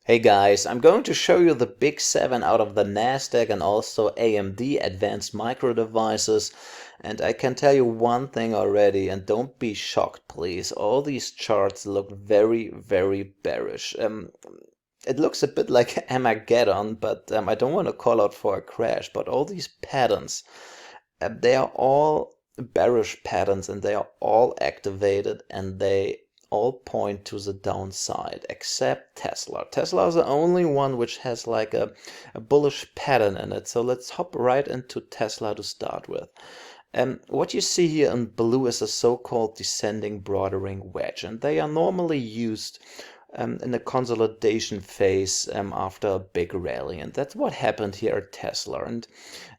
Hey guys, I'm going to show you the big 7 out of the Nasdaq and also AMD Advanced Micro Devices. And I can tell you one thing already, and don't be shocked please, all these charts look very, very bearish. It looks a bit like Armageddon, but I don't want to call out for a crash, but all these patterns, they are all bearish patterns and they are all activated and they all point to the downside except Tesla. Tesla is the only one which has like a bullish pattern in it. So let's hop right into Tesla to start with. What you see here in blue is a so-called descending broadening wedge, and they are normally used in a consolidation phase after a big rally, and that's what happened here at Tesla.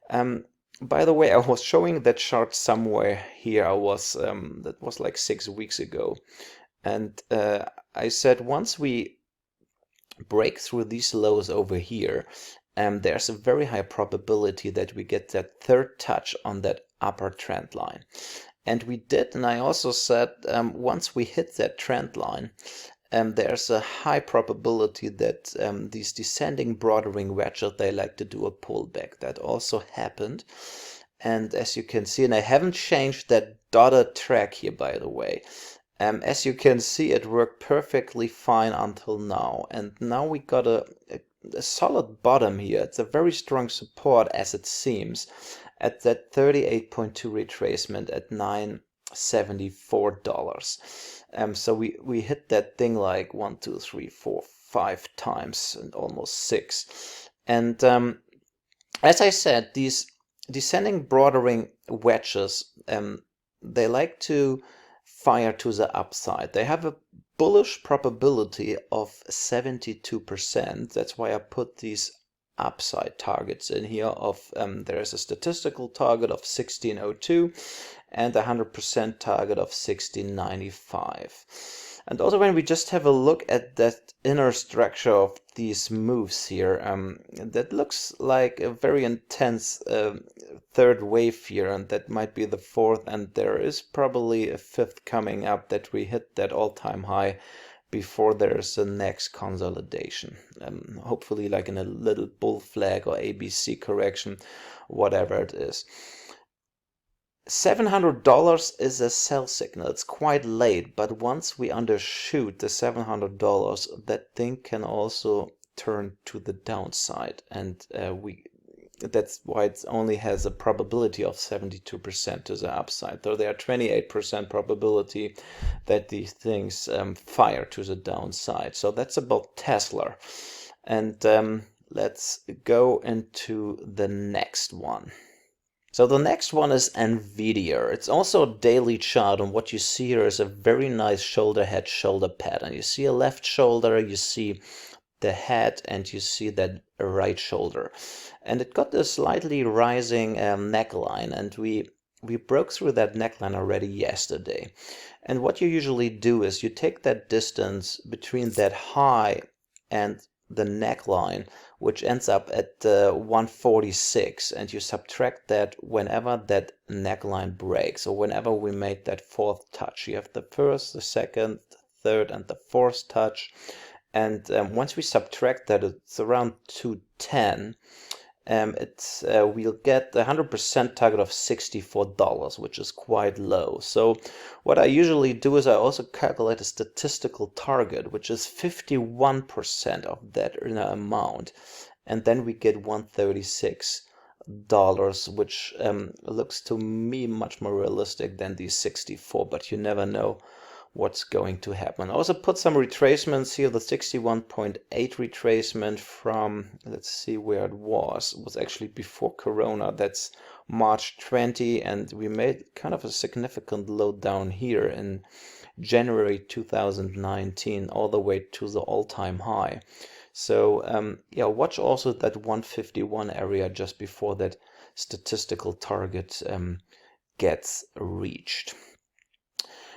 And by the way, I was showing that chart somewhere here. That was like 6 weeks ago. And I said once we break through these lows over here, there's a very high probability that we get that third touch on that upper trend line. And we did, and I also said once we hit that trend line, there's a high probability that these descending broadening wedges, they like to do a pullback. That also happened. And as you can see, and I haven't changed that dotted track here, by the way. As you can see, it worked perfectly fine until now, and now we got a solid bottom here. It's a very strong support as it seems at that 38.2 retracement at $974. So we hit that thing like 1, 2, 3, 4, 5 times and almost 6. And as I said, these descending broadening wedges, they like to fire to the upside. They have a bullish probability of 72%. That's why I put these upside targets in here of there's a statistical target of 1602 and a 100% target of 1695. And also when we just have a look at that inner structure of these moves here, that looks like a very intense third wave here, and that might be the fourth, and there is probably a fifth coming up that we hit that all-time high before there's a next consolidation. Hopefully like in a little bull flag or ABC correction, whatever it is. $700 is a sell signal. It's quite late, but once we undershoot the $700, that thing can also turn to the downside, and that's why it only has a probability of 72% to the upside. Though there are 28% probability that these things fire to the downside. So that's about Tesla. And let's go into the next one. So the next one is Nvidia. It's also a daily chart, and what you see here is a very nice shoulder head shoulder pattern. You see a left shoulder, you see the head, and you see that right shoulder. And it got a slightly rising neckline, and we broke through that neckline already yesterday. And what you usually do is you take that distance between that high and the neckline, which ends up at 146, and you subtract that whenever that neckline breaks, or whenever we made that fourth touch. You have the first, the second, the third, and the fourth touch, and once we subtract that, it's around 210. We'll get the 100% target of $64, which is quite low. So what I usually do is I also calculate a statistical target, which is 51% of that amount, and then we get $136, which looks to me much more realistic than these 64, but you never know what's going to happen. I also put some retracements here. The 61.8 retracement from, let's see where it was actually before Corona. That's March 20, and we made kind of a significant low down here in January 2019 all the way to the all-time high. So yeah, watch also that 151 area just before that statistical target gets reached.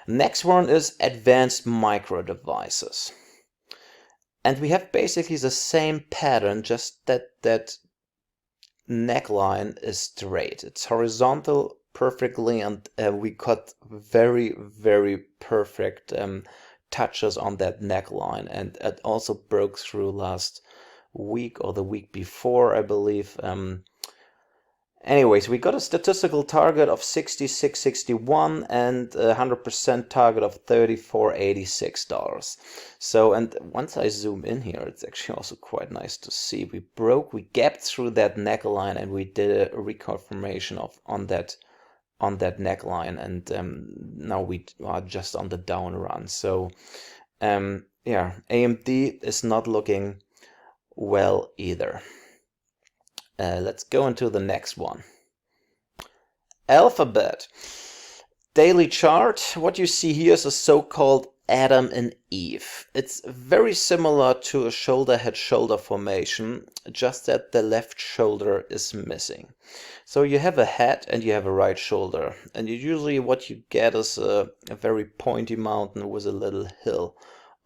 Next one is Advanced Micro Devices. And we have basically the same pattern, just that neckline is straight. It's horizontal perfectly, and we got very, very perfect touches on that neckline, and it also broke through last week or the week before, I believe. Anyways, we got a statistical target of 66.61 and a 100% target of $34.86. So, and once I zoom in here, it's actually also quite nice to see. We gapped through that neckline, and we did a reconfirmation on that neckline, and now we are just on the down run. So yeah, AMD is not looking well either. Let's go into the next one. Alphabet. Daily chart. What you see here is a so-called Adam and Eve. It's very similar to a shoulder head shoulder formation, just that the left shoulder is missing. So you have a head and you have a right shoulder, and usually what you get is a very pointy mountain with a little hill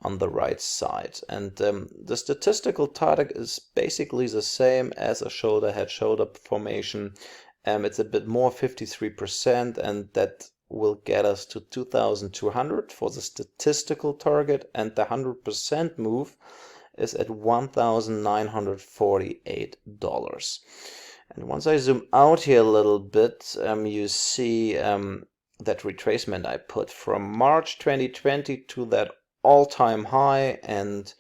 on the right side. And the statistical target is basically the same as a shoulder head shoulder formation. It's a bit more, 53%, and that will get us to 2,200 for the statistical target, and the 100% move is at $1,948. And once I zoom out here a little bit, you see that retracement I put from March 2020 to that all-time high, and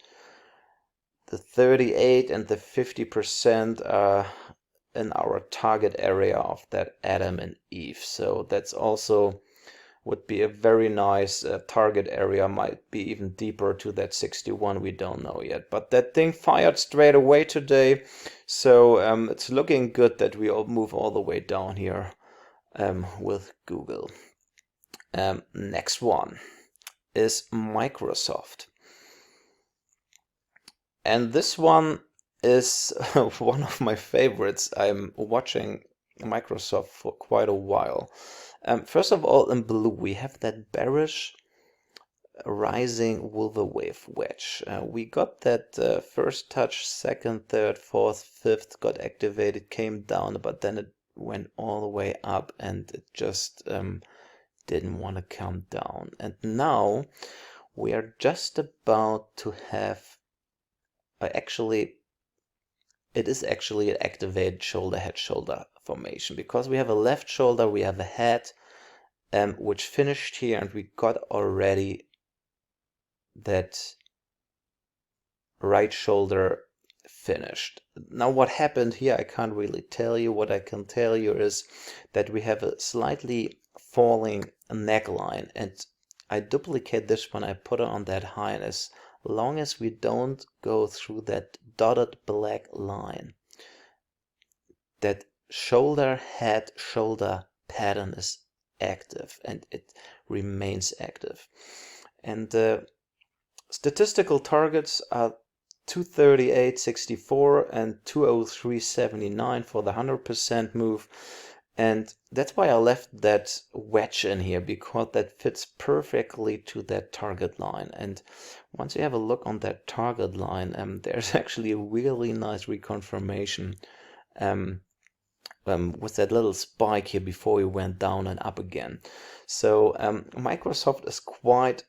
the 38 and the 50% are in our target area of that Adam and Eve. So that's also would be a very nice target area, might be even deeper to that 61, we don't know yet. But that thing fired straight away today, so it's looking good that we all move all the way down here with Google. Next one is Microsoft. And this one is one of my favorites. I'm watching Microsoft for quite a while. First of all, in blue, we have that bearish rising Wolver wave wedge. We got that first touch, second, third, fourth, fifth, got activated, came down, but then it went all the way up, and it just didn't want to come down. And now we are just about to have it is actually an activated shoulder head shoulder formation, because we have a left shoulder, we have a head which finished here, and we got already that right shoulder finished. Now what happened here, I can't really tell you. What I can tell you is that we have a slightly falling neckline, and I duplicate this when I put it on that high, and as long as we don't go through that dotted black line, that shoulder head shoulder pattern is active, and it remains active. And the statistical targets are 238.64 and 203.79 for the 100% move. And that's why I left that wedge in here, because that fits perfectly to that target line. And once you have a look on that target line, there's actually a really nice reconfirmation with that little spike here before we went down and up again. So Microsoft is quite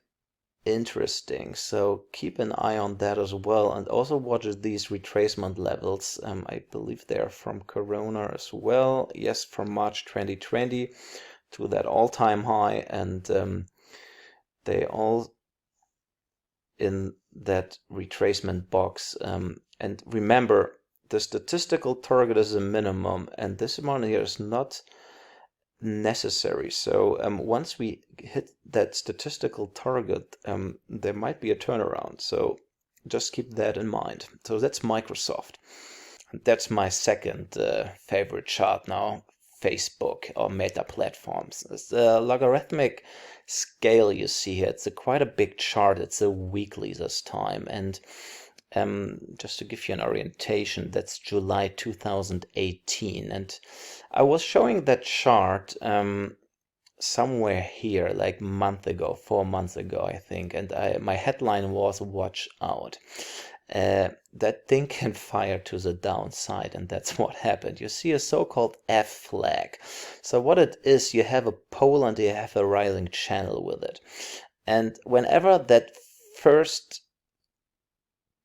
interesting, so keep an eye on that as well, and also watch these retracement levels. I believe they're from Corona as well. Yes, from March 2020 to that all-time high, and they all in that retracement box. And remember, the statistical target is a minimum, and this amount here is not necessary. So once we hit that statistical target, there might be a turnaround. So just keep that in mind. So that's Microsoft. That's my second favorite chart now, Facebook or Meta platforms. It's the logarithmic scale you see here. It's quite a big chart. It's a weekly this time, and just to give you an orientation, that's July 2018, and I was showing that chart somewhere here like a month ago, 4 months ago, I think, and my headline was "Watch out." That thing can fire to the downside, and that's what happened. You see a so-called F flag. So what it is, you have a pole and you have a rising channel with it, and whenever that first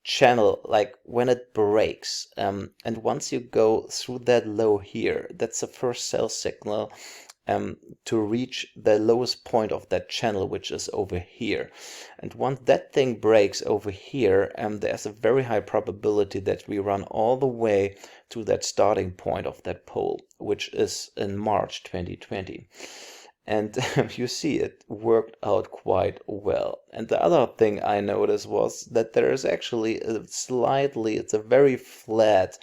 channel, like when it breaks, and once you go through that low here, that's the first sell signal to reach the lowest point of that channel, which is over here. And once that thing breaks over here, there's a very high probability that we run all the way to that starting point of that pole, which is in March 2020. And you see it worked out quite well. And the other thing I noticed was that there is actually it's a very flat,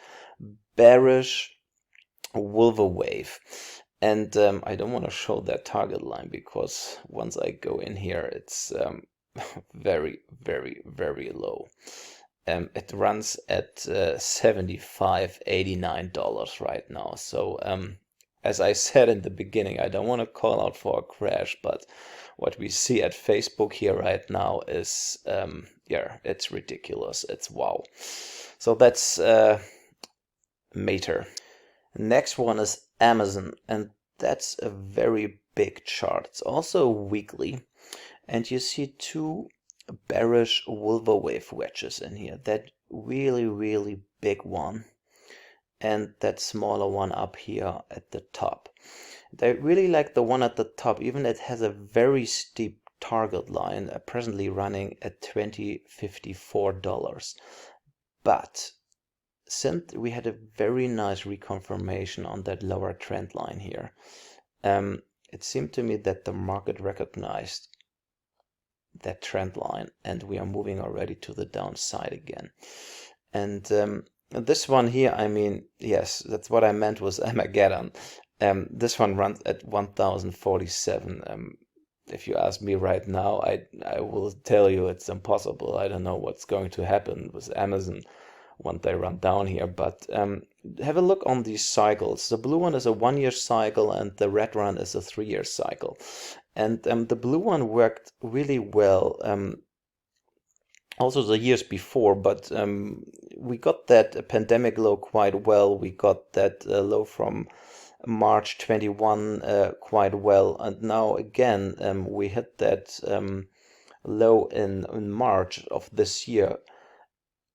bearish Wolver wave. And I don't want to show that target line because once I go in here, it's very, very, very low. It runs at $75.89 right now. So as I said in the beginning, I don't want to call out for a crash, but what we see at Facebook here right now is, yeah, it's ridiculous. It's wow. So that's Mater. Next one is Amazon, and that's a very big chart. It's also weekly, and you see two bearish Wolver wave wedges in here. That really, really big one and that smaller one up here at the top. I really like the one at the top, even it has a very steep target line, presently running at $20.54. But since we had a very nice reconfirmation on that lower trend line here, it seemed to me that the market recognized that trend line and we are moving already to the downside again. And this one here, I mean, yes, that's what I meant was Armageddon. This one runs at 1047. If you ask me right now, I will tell you it's impossible. I don't know what's going to happen with Amazon once they run down here. But have a look on these cycles. The blue one is a 1-year cycle and the red one is a 3-year cycle. And the blue one worked really well. Also the years before, but we got that pandemic low quite well. We got that low from March 21 quite well, and now again we hit that low in March of this year,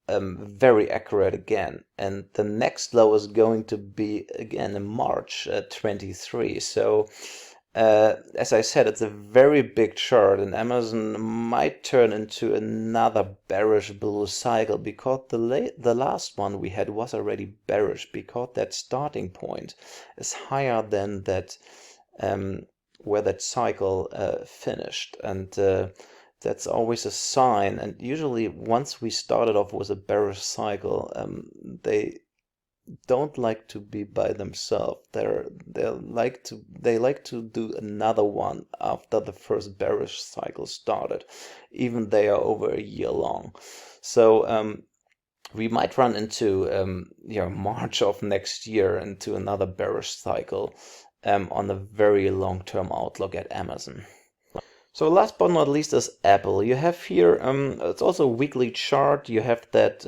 very accurate again, and the next low is going to be again in March 23. So as I said, it's a very big chart, and Amazon might turn into another bearish blue cycle because the last one we had was already bearish because that starting point is higher than that where that cycle finished, and that's always a sign. And usually, once we started off with a bearish cycle, they don't like to be by themselves. They like to do another one after the first bearish cycle started, even they are over a year long. So we might run into March of next year into another bearish cycle on a very long-term outlook at Amazon. So last but not least is Apple. You have here, it's also a weekly chart. You have that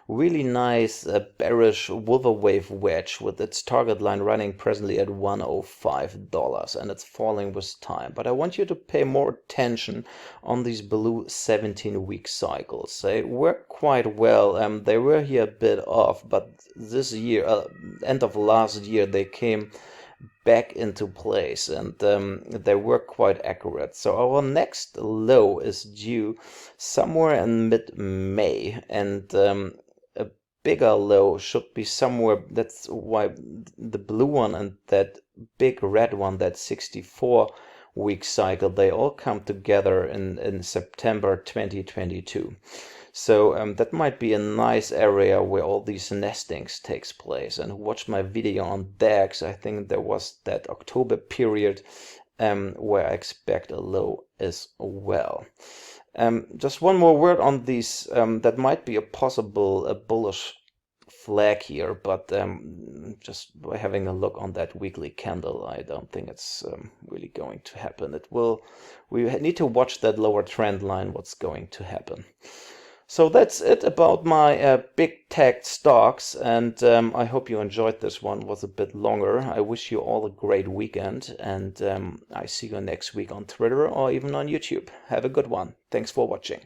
really nice bearish Wolver wave wedge with its target line running presently at $105, and it's falling with time. But I want you to pay more attention on these blue 17-week cycles. They work quite well. They were here a bit off, but this year, end of last year, they came back into place, and they were quite accurate. So our next low is due somewhere in mid-May, and a bigger low should be somewhere. That's why the blue one and that big red one, that 64-week cycle, they all come together in September 2022. So that might be a nice area where all these nestings takes place. And watch my video on DAX. I think there was that October period where I expect a low as well. Just one more word on these. That might be a possible bullish flag here, but just by having a look on that weekly candle, I don't think it's really going to happen. We need to watch that lower trend line, what's going to happen. So that's it about my big tech stocks, and I hope you enjoyed this one. It was a bit longer. I wish you all a great weekend, and I see you next week on Twitter or even on YouTube. Have a good one. Thanks for watching.